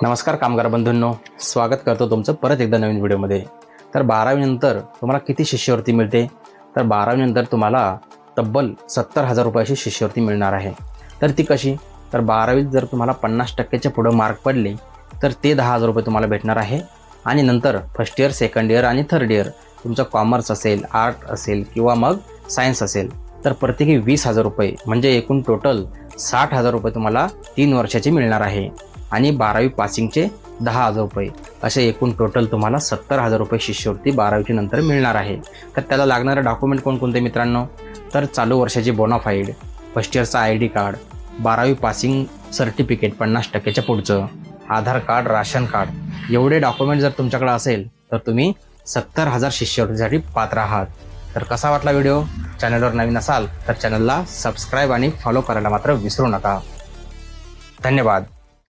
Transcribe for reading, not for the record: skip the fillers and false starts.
नमस्कार कामगार बंधूंनो, स्वागत करतो तुमचं परत एकदा नवीन व्हिडिओमध्ये। तर 12वी नंतर तुम्हाला किती शिष्यवृत्ती मिळते? तर 12वी नंतर तुम्हाला तब्बल 70,000 रुपयाची शिष्यवृत्ती मिळणार आहे। तर ती कशी? तर 12वीत जर तुम्हाला 50% पुढे मार्क पडले तर ते 10,000 रुपये तुम्हाला भेटणार आहे। आणि नंतर फर्स्ट इयर, सेकंड इयर आणि थर्ड इयर तुमचं कॉमर्स असेल, आर्ट असेल किंवा मग सायन्स असेल तर प्रत्येकी 20,000 रुपये म्हणजे एकूण टोटल 60,000 रुपये तुम्हाला 3 वर्षाची मिळणार आहे। आणि 12वी पासिंगचे 10,000 रुपये असे एकूण टोटल तुम्हाला 70,000 रुपये शिष्यवृत्ती 12वीच्या नंतर मिळणार आहे। तर त्याला लागणारे डॉक्युमेंट कोणकोणते मित्रांनो? तर चालू वर्षाची बोनाफाईड, फर्स्ट इयरचा ID कार्ड, 12वी पासिंग सर्टिफिकेट 50%च्या पुढचं, आधार कार्ड, राशन कार्ड एवढे डॉक्युमेंट जर तुमच्याकडे असेल तर तुम्ही 70,000 शिष्यवृत्तीसाठी पात्र आहात। तर कसा वाटला व्हिडिओ? चॅनलवर नवीन असाल तर चॅनलला सबस्क्राईब आणि फॉलो करायला मात्र विसरू नका। धन्यवाद।